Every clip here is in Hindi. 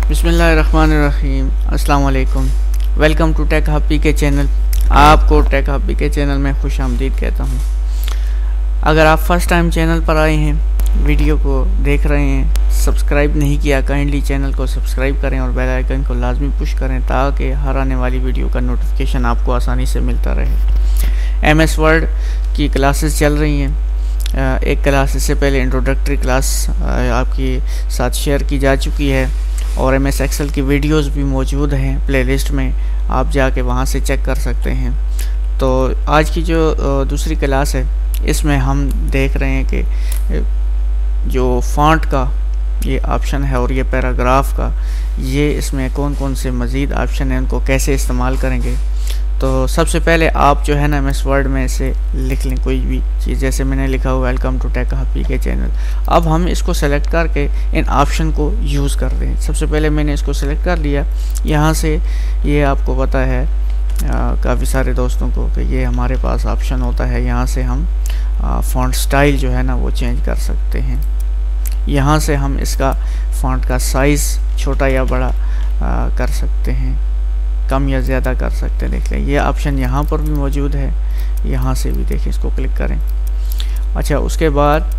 बिस्मिल्लाहिर्रहमानिर्रहीम। अस्सलाम वालेकुम। Welcome to tech hub P K channel. आपको Tech hub P K channel में खुश आमदीद कहता हूँ। अगर आप फर्स्ट टाइम चैनल पर आए हैं, वीडियो को देख रहे हैं, सब्सक्राइब नहीं किया, काइंडली चैनल को सब्सक्राइब करें और बेल आइकन को लाजमी पुश करें ताकि हर आने वाली वीडियो का नोटिफिकेशन आपको आसानी से मिलता रहे। MS वर्ड की क्लासेस चल रही हैं। एक क्लास इससे पहले इंट्रोडक्टरी क्लास आपके साथ शेयर की जा चुकी है और MS एक्सेल की वीडियोस भी मौजूद हैं प्लेलिस्ट में, आप जाके वहां से चेक कर सकते हैं। तो आज की जो दूसरी क्लास है इसमें हम देख रहे हैं कि जो फॉन्ट का ये ऑप्शन है और ये पैराग्राफ का, ये इसमें कौन कौन से मज़ीद ऑप्शन हैं, उनको कैसे इस्तेमाल करेंगे। तो सबसे पहले आप जो है ना MS वर्ड में से लिख लें कोई भी चीज़, जैसे मैंने लिखा हुआ welcome to tech hub P K channel. अब हम इसको सेलेक्ट करके इन ऑप्शन को यूज़ कर रहे हैं। सबसे पहले मैंने इसको सेलेक्ट कर लिया। यहाँ से ये आपको पता है काफ़ी सारे दोस्तों को कि ये हमारे पास ऑप्शन होता है। यहाँ से हम फ़ॉन्ट स्टाइल जो है ना वो चेंज कर सकते हैं। यहाँ से हम इसका फ़ॉन्ट का साइज़ छोटा या बड़ा कर सकते हैं, कम या ज़्यादा कर सकते हैं। देख लें ये ऑप्शन यहाँ पर भी मौजूद है। यहाँ से भी देखें, इसको क्लिक करें। अच्छा, उसके बाद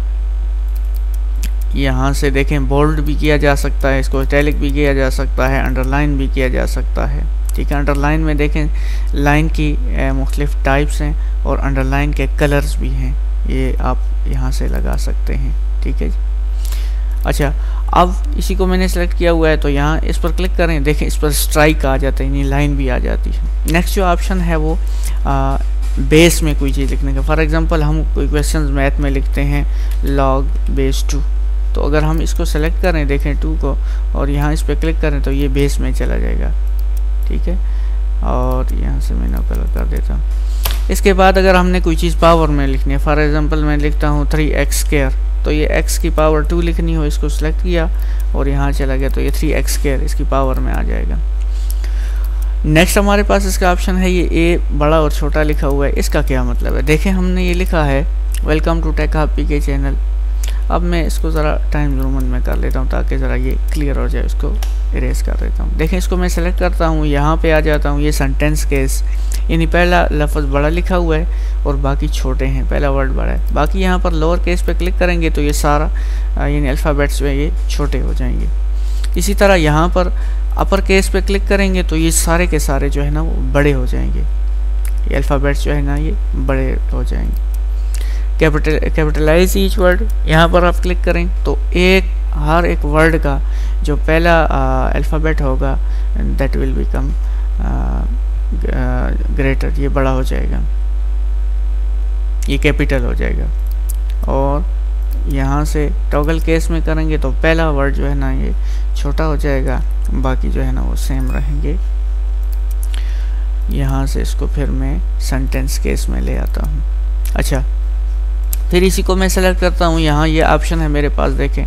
यहाँ से देखें बोल्ड भी किया जा सकता है, इसको इटैलिक भी किया जा सकता है, अंडरलाइन भी किया जा सकता है। ठीक है, अंडरलाइन में देखें लाइन की मुख्तलिफ टाइप्स हैं और अंडरलाइन के कलर्स भी हैं, ये आप यहाँ से लगा सकते हैं। ठीक है जी। अच्छा, अब इसी को मैंने सेलेक्ट किया हुआ है तो यहाँ इस पर क्लिक करें। देखें इस पर स्ट्राइक आ जाता है, यानी लाइन भी आ जाती है। नेक्स्ट जो ऑप्शन है वो बेस में कोई चीज़ लिखने का। फॉर एग्जांपल हम कोई क्वेश्चंस मैथ में लिखते हैं log बेस 2, तो अगर हम इसको सेलेक्ट करें, देखें 2 को, और यहाँ इस पर क्लिक करें तो ये बेस में चला जाएगा। ठीक है, और यहाँ से मैं नो कलर कर देता हूँ। इसके बाद अगर हमने कोई चीज़ पावर में लिखनी है, फॉर एग्जांपल मैं लिखता हूँ 3x², तो ये x की पावर 2 लिखनी हो, इसको सिलेक्ट किया और यहाँ चला गया तो ये 3x² इसकी पावर में आ जाएगा। नेक्स्ट हमारे पास इसका ऑप्शन है ये a बड़ा और छोटा लिखा हुआ है। इसका क्या मतलब है? देखें हमने ये लिखा है welcome to tech hub P K channel. अब मैं इसको ज़रा टाइम ज़ूम में कर लेता हूँ ताकि ज़रा ये क्लियर हो जाए। इसको इरेज कर देता हूँ। देखें इसको मैं सेलेक्ट करता हूँ, यहाँ पे आ जाता हूँ। ये सेंटेंस केस, यानी पहला लफ्ज़ बड़ा लिखा हुआ है और बाकी छोटे हैं, पहला वर्ड बड़ा है। बाकी यहाँ पर लोअर केस पे क्लिक करेंगे तो ये सारा यानी अल्फ़ाबेट्स में ये छोटे हो जाएंगे। इसी तरह यहाँ पर अपर केस पे क्लिक करेंगे तो ये सारे के सारे जो है ना वो बड़े हो जाएंगे, ये अल्फ़ाबेट्स जो है ना ये बड़े हो जाएंगे। कैपिटलाइज ईच वर्ड, यहाँ पर आप क्लिक करें तो हर एक वर्ड का जो पहला अल्फ़ाबेट होगा दैट विल बिकम ग्रेटर, ये बड़ा हो जाएगा, ये कैपिटल हो जाएगा। और यहाँ से टॉगल केस में करेंगे तो पहला वर्ड जो है ना ये छोटा हो जाएगा, बाकी जो है ना वो सेम रहेंगे। यहाँ से इसको फिर मैं सेंटेंस केस में ले आता हूँ। अच्छा, फिर इसी को मैं सेलेक्ट करता हूँ। यहाँ ये ऑप्शन है मेरे पास, देखें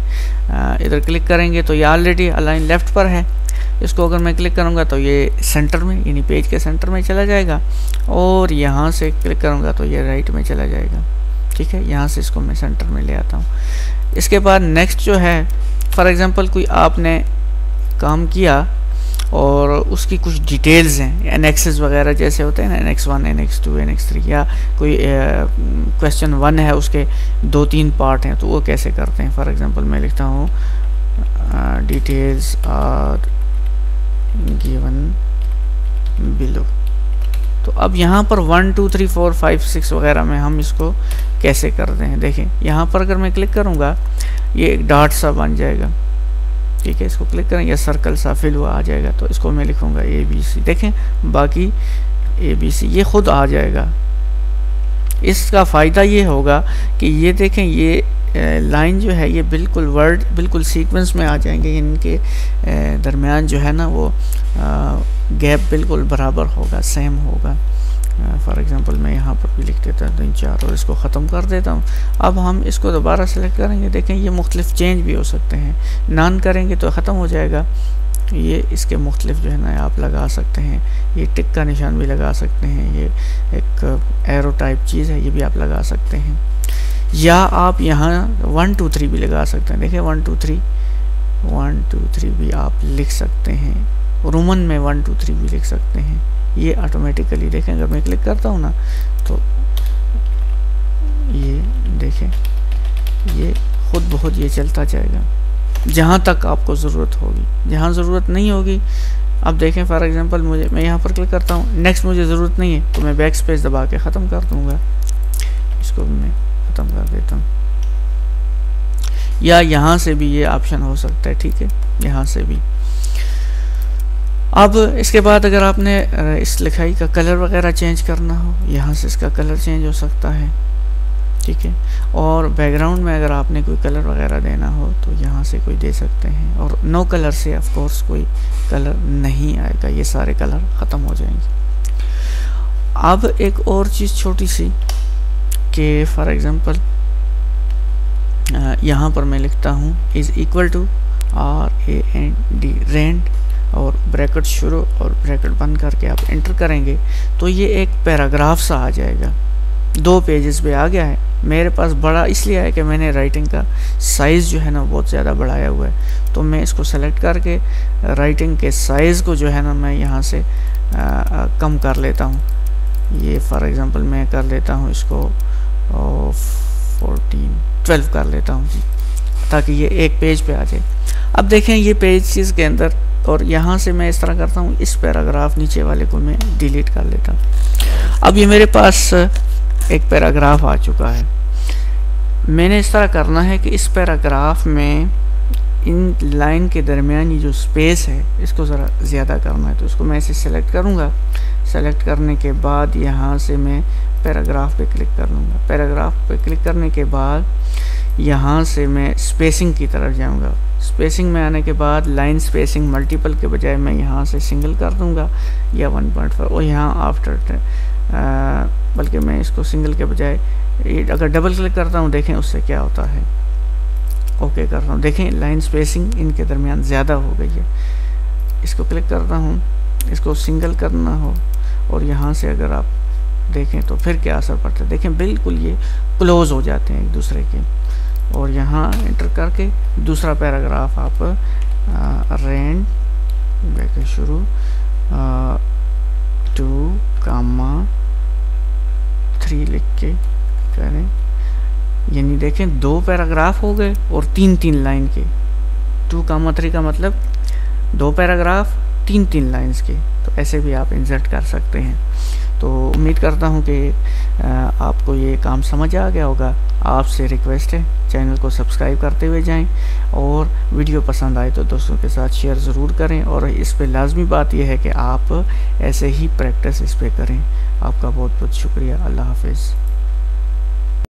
इधर क्लिक करेंगे तो ये ऑलरेडी अलाइन लेफ्ट पर है। इसको अगर मैं क्लिक करूँगा तो ये सेंटर में, यानी पेज के सेंटर में चला जाएगा, और यहाँ से क्लिक करूँगा तो ये राइट में चला जाएगा। ठीक है, यहाँ से इसको मैं सेंटर में ले आता हूँ। इसके बाद नेक्स्ट जो है, फॉर एग्ज़ाम्पल कोई आपने काम किया और उसकी कुछ डिटेल्स हैं, एनेक्सेस वगैरह जैसे होते हैं ना, NX 1 NX 2 NX 3, या कोई क्वेश्चन 1 है उसके 2-3 पार्ट हैं, तो वो कैसे करते हैं। फॉर एग्जांपल मैं लिखता हूँ डिटेल्स आर गिवन बिलो। तो अब यहाँ पर 1 2 3 4 5 6 वगैरह में हम इसको कैसे करते हैं। देखें यहाँ पर अगर मैं क्लिक करूँगा ये एक डॉट सा बन जाएगा। ठीक है, इसको क्लिक करें, या सर्कल सा फिल हुआ आ जाएगा, तो इसको मैं लिखूंगा ABC। देखें बाकी ABC ये खुद आ जाएगा। इसका फ़ायदा ये होगा कि ये देखें ये लाइन जो है ये बिल्कुल वर्ड बिल्कुल सीक्वेंस में आ जाएंगे, इनके दरमियान जो है ना वो गैप बिल्कुल बराबर होगा, सेम होगा। फॉर एग्जांपल मैं यहाँ पर भी लिख देता हूँ 3 4 और इसको ख़त्म कर देता हूँ। अब हम इसको दोबारा सेलेक्ट करेंगे। देखें ये मुख्तलिफ चेंज भी हो सकते हैं, नॉन करेंगे तो ख़त्म हो जाएगा। ये इसके मुख्तलिफ जो है ना आप लगा सकते हैं, ये टिक का निशान भी लगा सकते हैं, ये एक एरो टाइप चीज़ है, ये भी आप लगा सकते हैं, या आप यहाँ 1 2 3 भी लगा सकते हैं। देखिए 1 2 3 1 2 3 भी आप लिख सकते हैं, रोमन में 1 2 3 भी लिख सकते हैं। ये ऑटोमेटिकली देखें, अगर मैं क्लिक करता हूँ ना तो ये देखें, ये खुद बहुत ये चलता जाएगा जहाँ तक आपको ज़रूरत होगी। जहाँ ज़रूरत नहीं होगी, अब देखें फॉर एग्जांपल मैं यहाँ पर क्लिक करता हूँ, नेक्स्ट मुझे ज़रूरत नहीं है तो मैं बैक स्पेस दबा के ख़त्म कर दूँगा। इसको भी मैं ख़त्म कर देता हूँ, या यहाँ से भी ये ऑप्शन हो सकता है, ठीक है, यहाँ से भी। अब इसके बाद अगर आपने इस लिखाई का कलर वगैरह चेंज करना हो, यहाँ से इसका कलर चेंज हो सकता है, ठीक है। और बैकग्राउंड में अगर आपने कोई कलर वगैरह देना हो तो यहाँ से कोई दे सकते हैं। और नो कलर से ऑफ कोर्स कोई कलर नहीं आएगा, ये सारे कलर ख़त्म हो जाएंगे। अब एक और चीज़ छोटी सी कि फॉर एग्ज़ाम्पल यहाँ पर मैं लिखता हूँ is equal to RAND rand, और ब्रैकेट शुरू और ब्रैकेट बंद करके आप एंटर करेंगे तो ये एक पैराग्राफ सा आ जाएगा। 2 पेजेस पे आ गया है। मेरे पास बड़ा इसलिए है कि मैंने राइटिंग का साइज़ जो है ना बहुत ज़्यादा बढ़ाया हुआ है, तो मैं इसको सेलेक्ट करके राइटिंग के साइज़ को जो है ना मैं यहाँ से कम कर लेता हूँ। ये फॉर एग्ज़ाम्पल मैं कर लेता हूँ इसको 12 कर लेता हूँ जी, ताकि ये एक पेज पे आ जाए। अब देखें ये पेज चीज़ के अंदर, और यहाँ से मैं इस तरह करता हूँ, इस पैराग्राफ नीचे वाले को मैं डिलीट कर लेता हूँ। अब ये मेरे पास एक पैराग्राफ आ चुका है। मैंने इस तरह करना है कि इस पैराग्राफ में इन लाइन के दरमियान ये जो स्पेस है इसको ज़रा ज़्यादा करना है, तो इसको मैं इसे सेलेक्ट करूँगा। सेलेक्ट करने के बाद यहाँ से मैं पैराग्राफ पे क्लिक कर लूँगा। पैराग्राफ पे क्लिक करने के बाद यहाँ से मैं स्पेसिंग की तरफ जाऊँगा। स्पेसिंग में आने के बाद लाइन स्पेसिंग मल्टीपल के बजाय मैं यहाँ से सिंगल कर दूँगा या 1.5, और यहाँ आफ्टर बल्कि मैं इसको सिंगल के बजाय अगर डबल क्लिक करता हूँ देखें उससे क्या होता है। ओके कर रहा हूँ, देखें लाइन स्पेसिंग इनके दरमियान ज़्यादा हो गई है। इसको क्लिक करता हूँ, इसको सिंगल करना हो, और यहाँ से अगर आप देखें तो फिर क्या असर पड़ता है, देखें बिल्कुल ये क्लोज हो जाते हैं एक दूसरे के। और यहाँ एंटर करके दूसरा पैराग्राफ आप रेंड ब्रैकेट शुरू 2,3 लिख के करें, यानी देखें 2 पैराग्राफ हो गए और 3-3 लाइन के। 2,3 का मतलब 2 पैराग्राफ 3-3 लाइन्स के। तो ऐसे भी आप इंसर्ट कर सकते हैं। तो उम्मीद करता हूँ कि आपको ये काम समझ आ गया होगा। आपसे रिक्वेस्ट है चैनल को सब्सक्राइब करते हुए जाएं, और वीडियो पसंद आए तो दोस्तों के साथ शेयर ज़रूर करें। और इस पे लाजमी बात यह है कि आप ऐसे ही प्रैक्टिस इस पे करें। आपका बहुत बहुत शुक्रिया। अल्लाह हाफिज़।